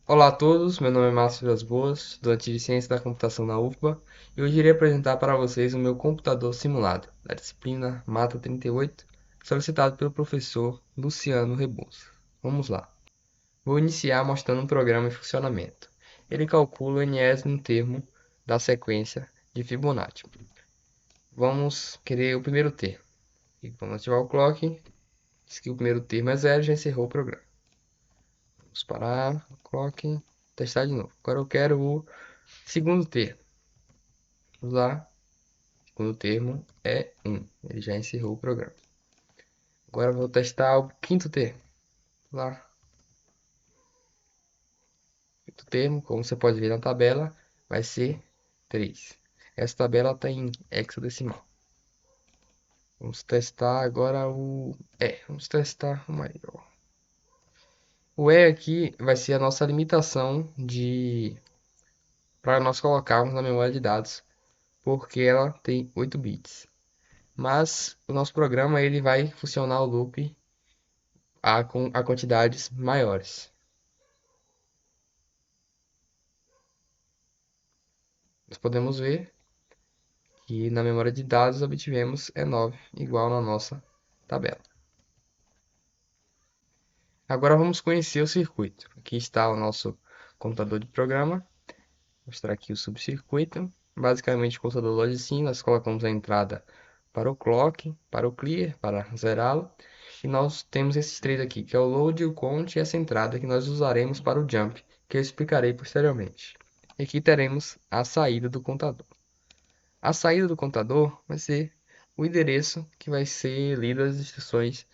Olá a todos, meu nome é Márcio Vilas Boas, estudante de Ciência da Computação na UFBA, e hoje irei apresentar para vocês o meu computador simulado, da disciplina Mata 38, solicitado pelo professor Luciano Rebouças. Vamos lá. Vou iniciar mostrando um programa em funcionamento. Ele calcula o enésimo termo da sequência de Fibonacci. Vamos querer o primeiro termo. E quando ativar o clock, diz que o primeiro termo é zero, já encerrou o programa. Vamos parar, clock, testar de novo. Agora eu quero o segundo termo. Vamos lá. O segundo termo é 1. Ele já encerrou o programa. Agora eu vou testar o quinto termo. Vamos lá. Quinto termo, como você pode ver na tabela, vai ser 3. Essa tabela está em hexadecimal. Vamos testar agora o E. Vamos testar o maior. O E aqui vai ser a nossa limitação de para nós colocarmos na memória de dados, porque ela tem 8 bits. Mas o nosso programa ele vai funcionar o loop a quantidades maiores. Nós podemos ver que na memória de dados obtivemos E9 igual na nossa tabela. Agora vamos conhecer o circuito. Aqui está o nosso computador de programa. Vou mostrar aqui o subcircuito. Basicamente, o computador loja sim, nós colocamos a entrada para o clock, para o clear, para zerá-lo. E nós temos esses três aqui, que é o load, o count e essa entrada que nós usaremos para o jump, que eu explicarei posteriormente. E aqui teremos a saída do contador. A saída do contador vai ser o endereço que vai ser lido as instruções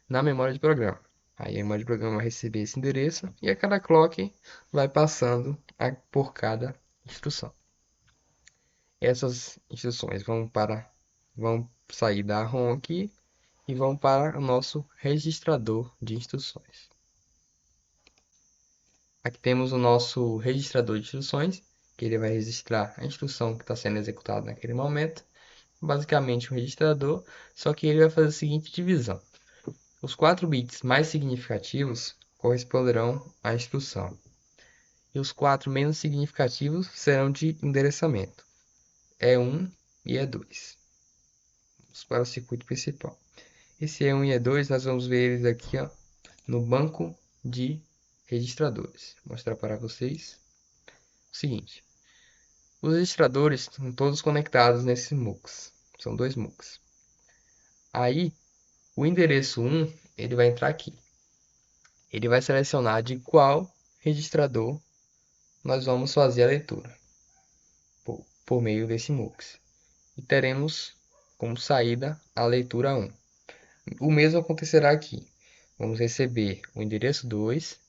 na memória de programa. Aí a memória de programa vai receber esse endereço e a cada clock vai passando por cada instrução. Essas instruções vão sair da ROM aqui e vão para o nosso registrador de instruções. Aqui temos o nosso registrador de instruções, que ele vai registrar a instrução que está sendo executada naquele momento. Basicamente um registrador, só que ele vai fazer a seguinte divisão. Os 4 bits mais significativos corresponderão à instrução, e os 4 menos significativos serão de endereçamento, E1 e E2. Vamos para o circuito principal. Esse E1 e E2 nós vamos ver eles aqui ó, no banco de registradores. Vou mostrar para vocês o seguinte. Os registradores estão todos conectados nesse MUX. São dois MUX. Aí, o endereço 1 ele vai entrar aqui. Ele vai selecionar de qual registrador nós vamos fazer a leitura por meio desse MUX. E teremos como saída a leitura 1. O mesmo acontecerá aqui. Vamos receber o endereço 2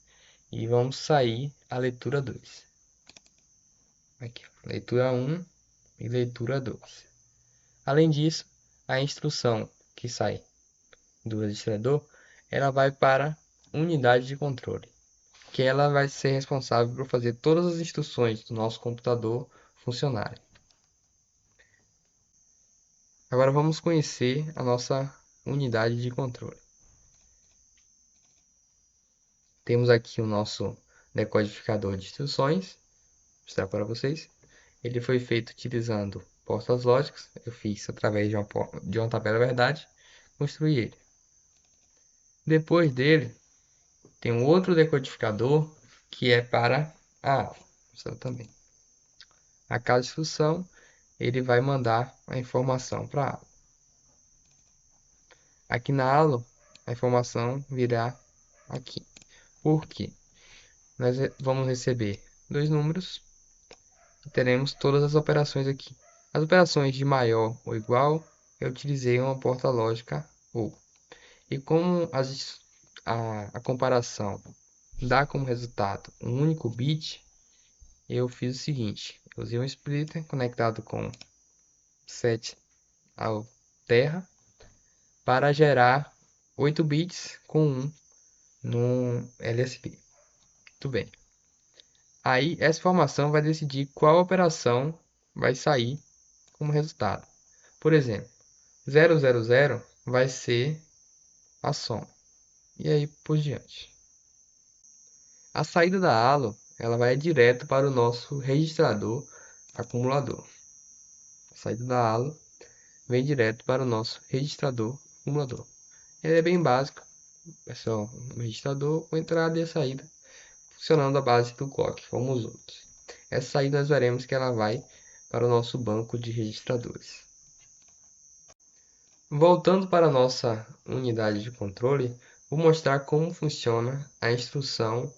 e vamos sair a leitura 2. Aqui, leitura 1 e leitura 2. Além disso, a instrução que sai do registrador, ela vai para unidade de controle, que ela vai ser responsável por fazer todas as instruções do nosso computador funcionarem. Agora vamos conhecer a nossa unidade de controle. Temos aqui o nosso decodificador de instruções, vou mostrar para vocês. Ele foi feito utilizando portas lógicas, eu fiz através de uma tabela verdade, construí ele. Depois dele, tem um outro decodificador que é para a aula. Também. A cada instrução, ele vai mandar a informação para a aula. Aqui na aula, a informação virá aqui. Por quê? Nós vamos receber dois números e teremos todas as operações aqui. As operações de maior ou igual, eu utilizei uma porta lógica ou. E como a comparação dá como resultado um único bit, eu fiz o seguinte. Eu usei um splitter conectado com 7 ao terra para gerar 8 bits com 1 no LSB. Muito bem. Aí essa informação vai decidir qual operação vai sair como resultado. Por exemplo, 000 vai ser a soma. E aí por diante. A saída da halo, ela vai direto para o nosso registrador acumulador. A saída da halo vem direto para o nosso registrador acumulador. Ele é bem básico, é só um registrador com entrada e a saída, funcionando à base do clock, como os outros. Essa saída nós veremos que ela vai para o nosso banco de registradores. Voltando para a nossa unidade de controle, vou mostrar como funciona a instrução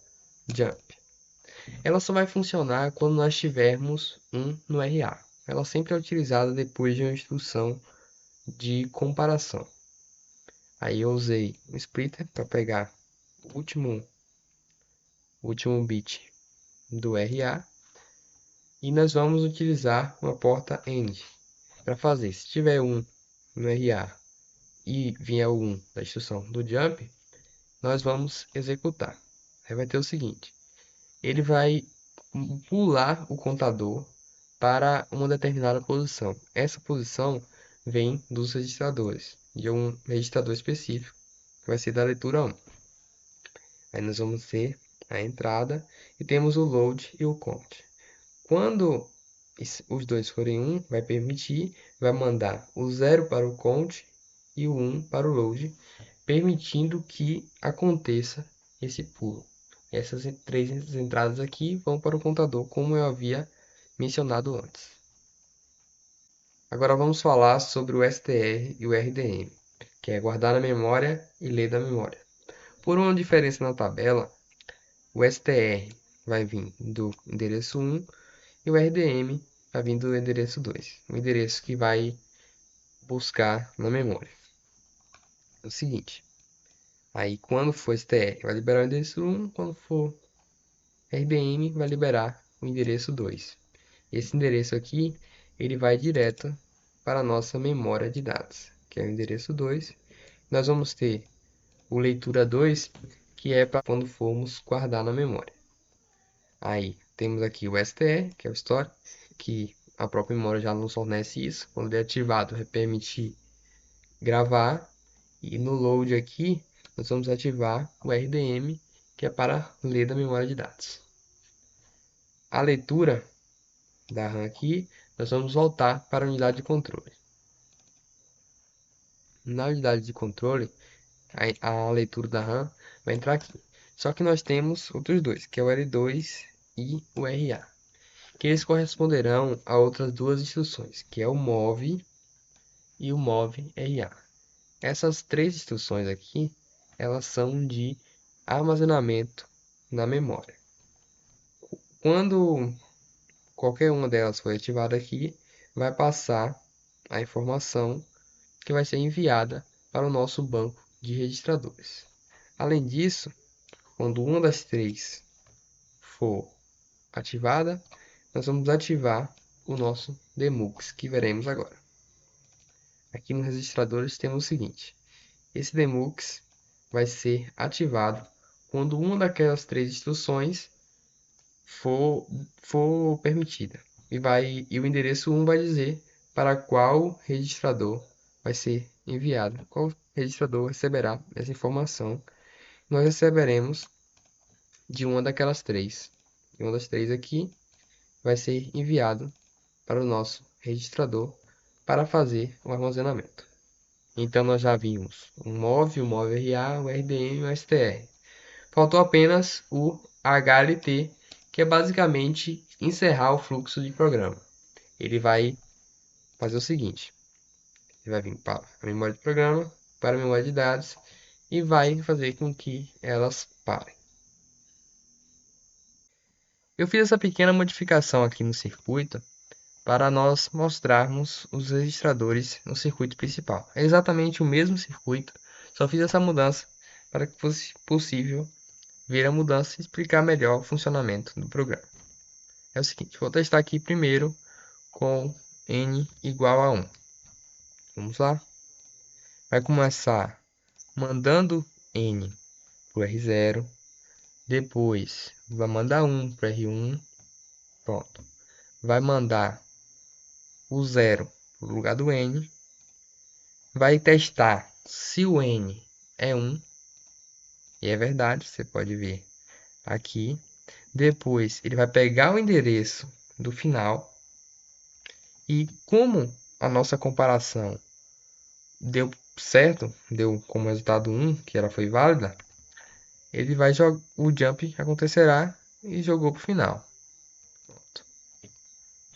jump. Ela só vai funcionar quando nós tivermos um no RA. Ela sempre é utilizada depois de uma instrução de comparação. Aí eu usei um splitter para pegar o último bit do RA e nós vamos utilizar uma porta AND para fazer. Se tiver um no RA e vier o 1 da instrução do jump, nós vamos executar. Aí vai ter o seguinte: ele vai pular o contador para uma determinada posição. Essa posição vem dos registradores, de um registrador específico, que vai ser da leitura 1. Aí nós vamos ter a entrada e temos o load e o count. Quando os dois forem 1, vai mandar o 0 para o count e o 1 para o load, permitindo que aconteça esse pulo. Essas três entradas aqui vão para o contador, como eu havia mencionado antes. Agora vamos falar sobre o STR e o RDM, que é guardar na memória e ler da memória. Por uma diferença na tabela, o STR vai vir do endereço 1 e o RDM vai vir do endereço 2, o endereço que vai buscar na memória. É o seguinte: aí quando for STR vai liberar o endereço 1, quando for RDM vai liberar o endereço 2. Esse endereço aqui, ele vai direto para a nossa memória de dados, que é o endereço 2. Nós vamos ter o leitura 2, que é para quando formos guardar na memória. Aí temos aqui o STR, que é o store, que a própria memória já nos fornece isso. Quando ele é ativado, vai permitir gravar. E no load aqui, nós vamos ativar o RDM, que é para ler da memória de dados. A leitura da RAM aqui, nós vamos voltar para a unidade de controle. Na unidade de controle, a leitura da RAM vai entrar aqui. Só que nós temos outros dois, que é o L2 e o RA, que eles corresponderão a outras duas instruções, que é o MOV e o MOV-RA. Essas três instruções aqui, elas são de armazenamento na memória. Quando qualquer uma delas for ativada aqui, vai passar a informação que vai ser enviada para o nosso banco de registradores. Além disso, quando uma das três for ativada, nós vamos ativar o nosso demux, que veremos agora. Aqui nos registradores temos o seguinte: esse demux vai ser ativado quando uma daquelas três instruções for permitida. E o endereço 1 vai dizer para qual registrador vai ser enviado, qual registrador receberá essa informação. Nós receberemos de uma daquelas três. E uma das três aqui vai ser enviado para o nosso registrador para fazer o armazenamento. Então nós já vimos o MOV, o MOV-RA, o RDM e o STR. Faltou apenas o HLT, que é basicamente encerrar o fluxo de programa. Ele vai fazer o seguinte: ele vai vir para a memória de programa, para a memória de dados e vai fazer com que elas parem. Eu fiz essa pequena modificação aqui no circuito para nós mostrarmos os registradores no circuito principal. É exatamente o mesmo circuito, só fiz essa mudança para que fosse possível ver a mudança e explicar melhor o funcionamento do programa. É o seguinte: vou testar aqui primeiro com n igual a 1. Vamos lá? Vai começar mandando n para o R0, depois vai mandar 1 para o R1, pronto. Vai mandar o 0 para o lugar do n, vai testar se o n é 1, e é verdade, você pode ver aqui. Depois ele vai pegar o endereço do final e como a nossa comparação deu certo, deu como resultado 1, que ela foi válida, ele vai jogar, o jump acontecerá e jogou para o final. Pronto.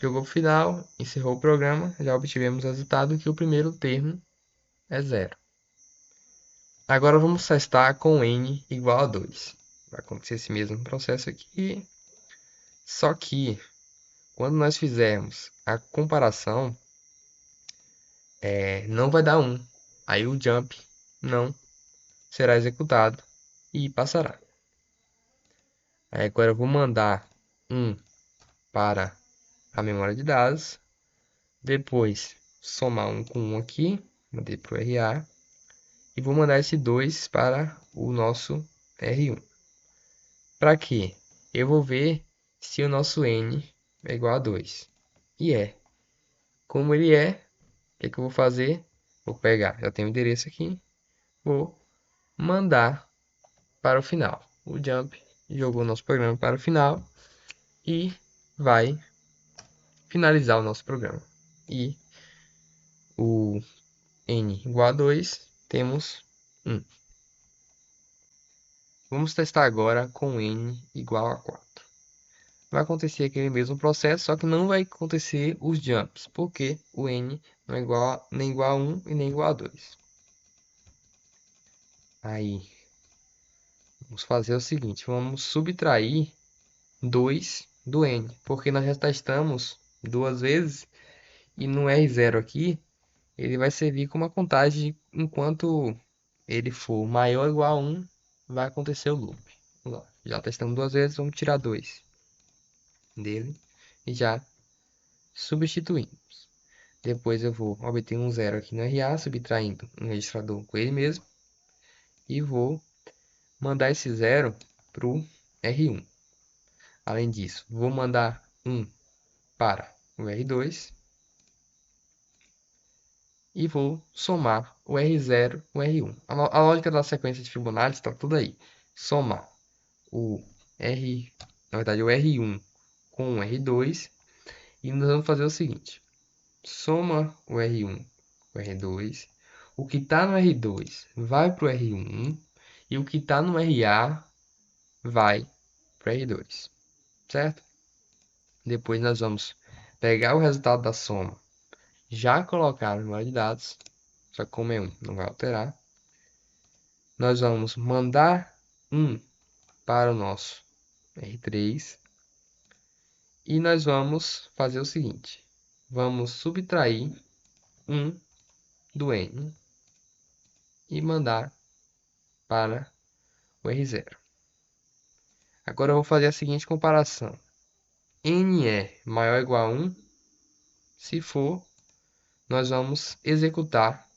Jogou para o final, encerrou o programa, já obtivemos o resultado que o primeiro termo é zero. Agora vamos testar com n igual a 2. Vai acontecer esse mesmo processo aqui, só que quando nós fizermos a comparação, não vai dar 1. Aí o jump não será executado e passará. Aí agora eu vou mandar 1 para a memória de dados, depois somar 1 com 1 aqui, mandei para o RA, e vou mandar esse 2 para o nosso R1. Para quê? Eu vou ver se o nosso N é igual a 2. E é. Como ele é, o que eu vou fazer? Vou pegar, já tenho o endereço aqui, vou mandar para o final. O jump jogou o nosso programa para o final e vai finalizar o nosso programa. E o n igual a 2, temos 1. Vamos testar agora com n igual a 4. Vai acontecer aquele mesmo processo, só que não vai acontecer os jumps, porque o n não é igual, nem igual a 1 e nem igual a 2. Aí, vamos fazer o seguinte, vamos subtrair 2 do n, porque nós já testamos duas vezes, e no R0 aqui, ele vai servir como uma contagem enquanto ele for maior ou igual a 1, vai acontecer o loop. Vamos lá. Já testamos duas vezes, vamos tirar 2 dele e já substituímos. Depois eu vou obter um zero aqui no RA, subtraindo um registrador com ele mesmo. E vou mandar esse zero para o R1. Além disso, vou mandar 1 para o R2. E vou somar o R0 com o R1. A lógica da sequência de Fibonacci está tudo aí. Somar o R, na verdade, o R1 com o R2. E nós vamos fazer o seguinte. Soma o R1 com o R2. O que está no R2 vai para o R1. E o que está no RA vai para o R2. Certo? Depois nós vamos pegar o resultado da soma. Já colocar no banco de dados. Só que como é 1, não vai alterar. Nós vamos mandar 1 para o nosso R3. E nós vamos fazer o seguinte. Vamos subtrair 1 do N e mandar para o R0. Agora eu vou fazer a seguinte comparação. N é maior ou igual a 1. Se for, nós vamos executar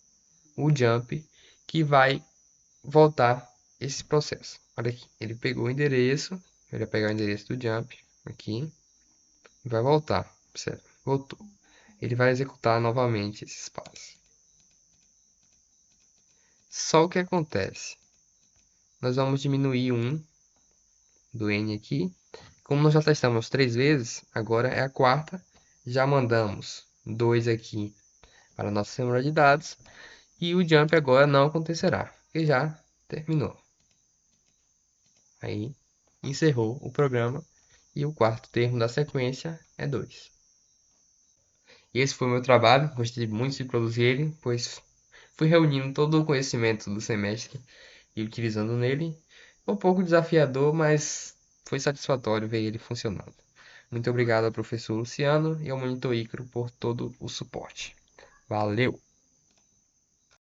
o jump que vai voltar esse processo. Olha aqui, ele pegou o endereço, ele vai pegar o endereço do jump aqui e vai voltar. Certo? Voltou. Ele vai executar novamente esses passos. Só o que acontece? Nós vamos diminuir 1 do N aqui. Como nós já testamos 3 vezes, agora é a quarta. Já mandamos 2 aqui para a nossa memória de dados. E o jump agora não acontecerá, porque já terminou. Aí, encerrou o programa. E o quarto termo da sequência é 2. Esse foi o meu trabalho, gostei muito de produzir ele, pois fui reunindo todo o conhecimento do semestre e utilizando nele. Um pouco desafiador, mas foi satisfatório ver ele funcionando. Muito obrigado ao professor Luciano e ao monitor Ícaro por todo o suporte. Valeu!